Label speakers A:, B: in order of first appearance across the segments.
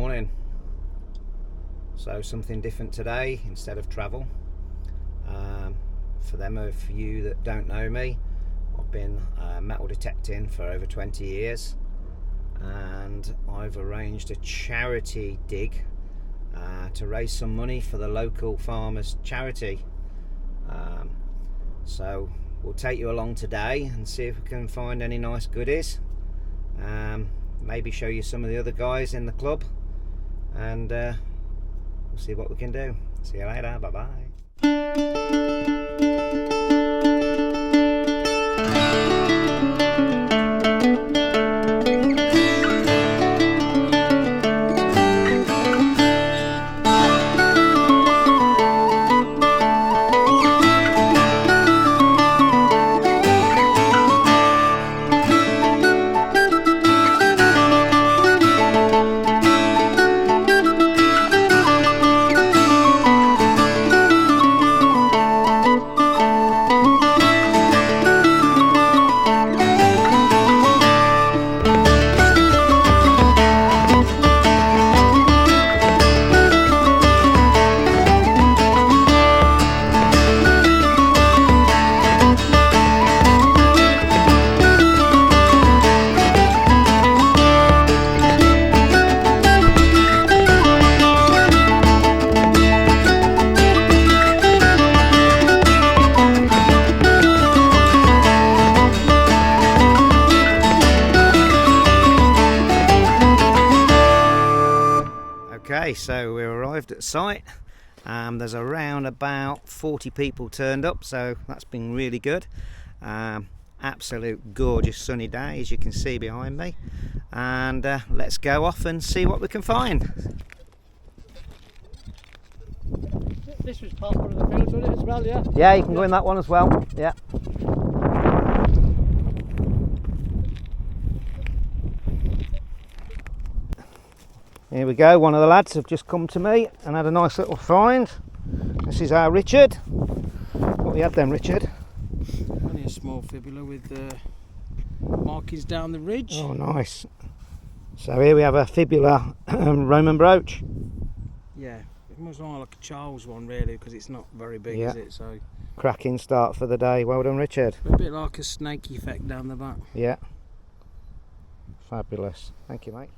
A: morning. So something different today instead of travel. For them of you that don't know me, I've been metal detecting for over 20 years and I've arranged a charity dig to raise some money for the local farmers charity. So we'll take you along today and see if we can find any nice goodies. Maybe show you some of the other guys in the club, and we'll see what we can do. See you later. Bye bye. Okay, so we arrived at site. There's around about 40 people turned up, so that's been really good. Absolute gorgeous sunny day, as you can see behind me. And let's go off and see what we can find.
B: This was part of the fields, wasn't it, as well, yeah?
A: Yeah, you can go in that one as well, yeah. Here we go, one of the lads have just come to me and had a nice little find. This is our Richard. What we had then, Richard?
B: Only a small fibula with markings down the ridge.
A: Oh, nice. So here we have a fibula Roman brooch.
B: Yeah, it must look like a Charles one really, because it's not very big,
A: Yeah.
B: is it? So
A: Cracking start for the day. Well done, Richard.
B: a bit like a snake effect down the back.
A: Yeah. Fabulous. Thank you, mate.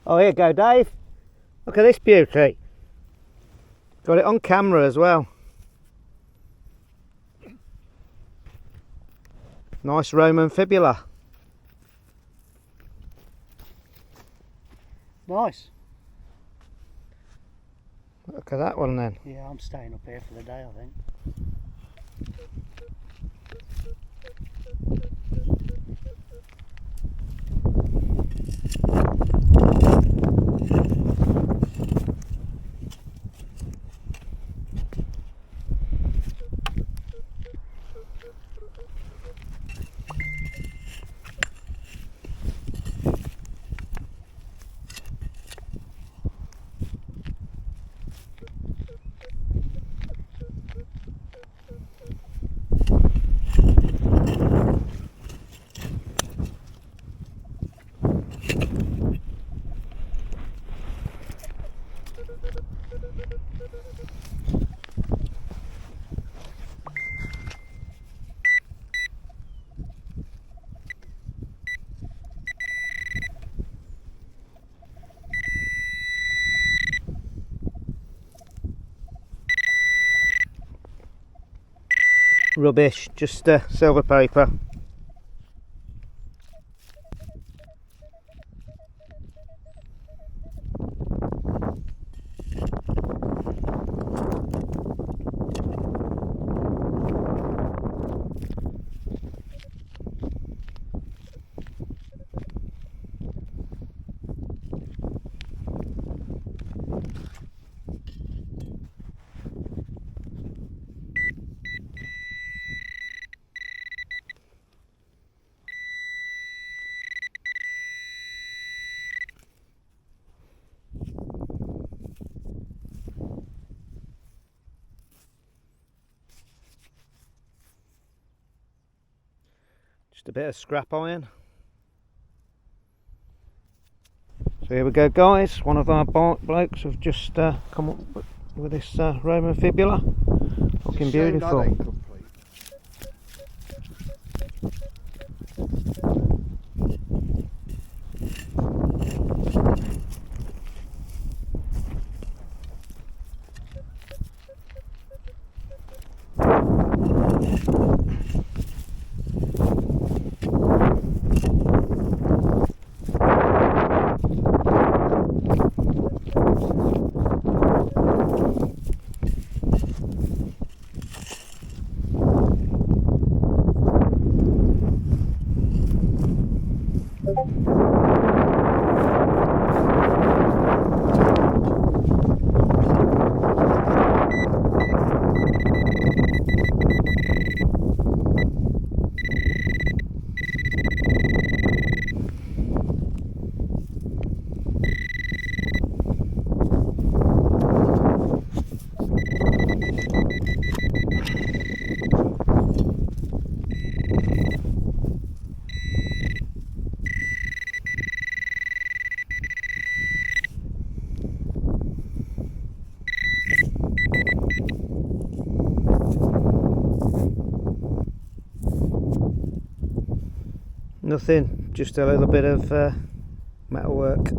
A: Oh, here you go, Dave. Look at this beauty. Got it on camera as well. Nice Roman fibula.
B: Nice.
A: Look at that one then.
B: Yeah, I'm staying up here for the day, I think.
A: Rubbish, just silver paper. Just a bit of scrap iron. So here we go, guys. One of our blokes have just come up with this Roman fibula. Looking beautiful. Nothing, just a little bit of metal work.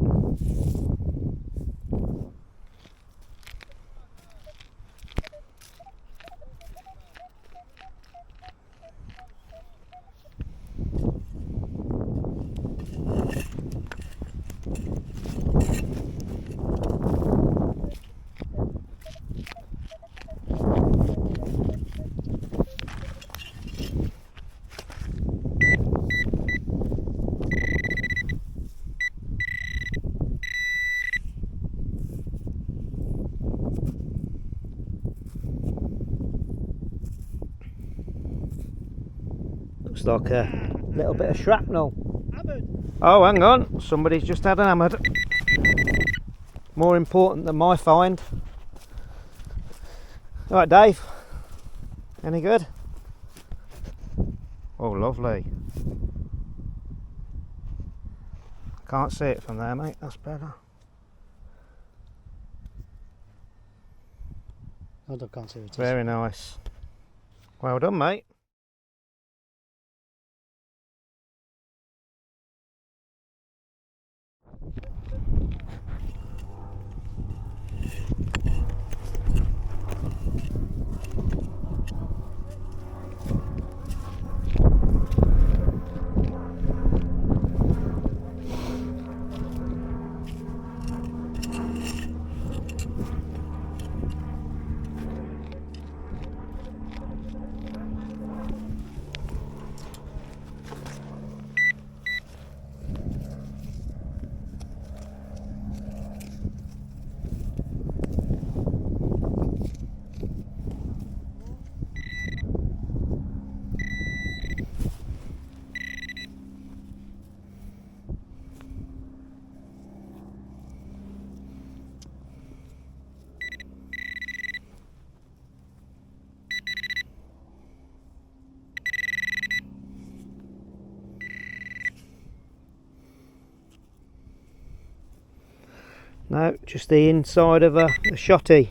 A: Looks like a little bit of shrapnel. Oh, hang on, somebody's just had an hammered. More important than my find. Alright, Dave. Any good? Oh, lovely. Can't see it from there, mate. That's better.
B: I can't see it.
A: Very nice. Well done, mate. No, just the inside of a shotty.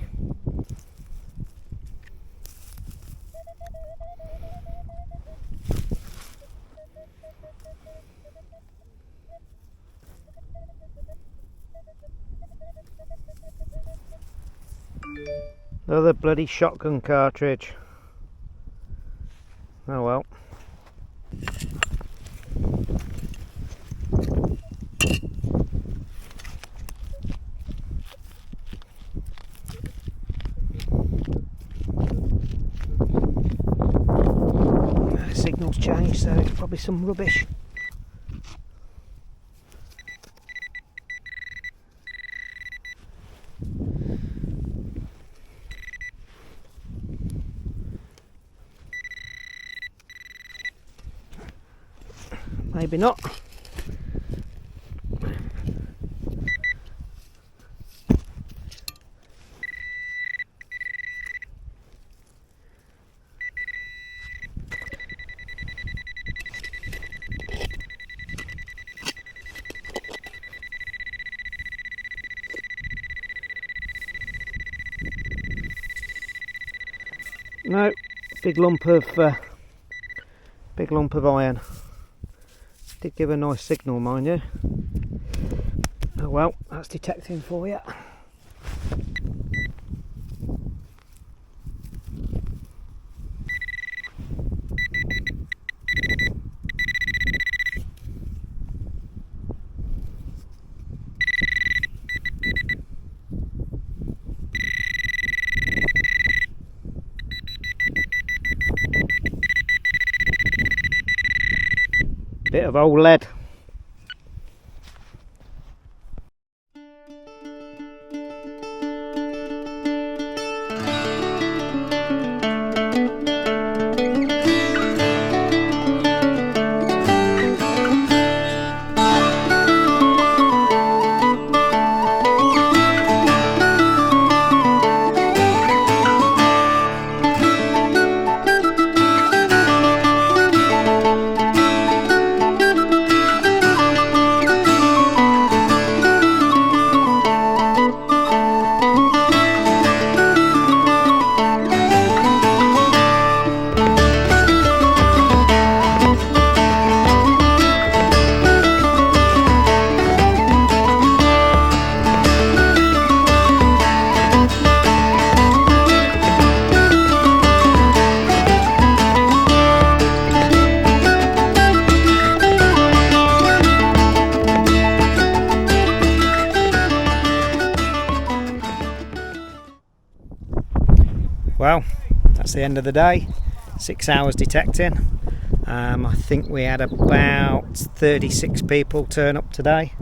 A: Another bloody shotgun cartridge. Oh well. Signal's changed, so it's probably some rubbish. Maybe not. No, big lump of iron. Did give a nice signal, mind you. Oh well, that's detecting for you. Bit of old lead. Well, that's the end of the day. 6 hours detecting. I think we had about 36 people turn up today,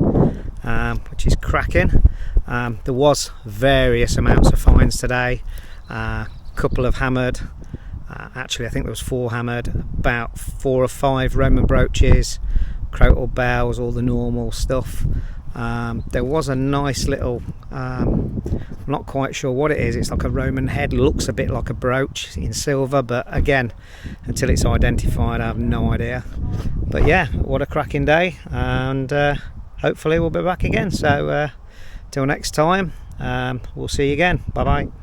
A: which is cracking. There was various amounts of finds today. A couple of hammered. Actually, I think there was 4 hammered. About 4 or 5 Roman brooches, crotal bells, all the normal stuff. There was a nice little, I'm not quite sure what it is. It's like a Roman head, looks a bit like a brooch in silver, but again, until it's identified, I have no idea. But yeah, what a cracking day, and hopefully we'll be back again. So till next time, we'll see you again. Bye bye.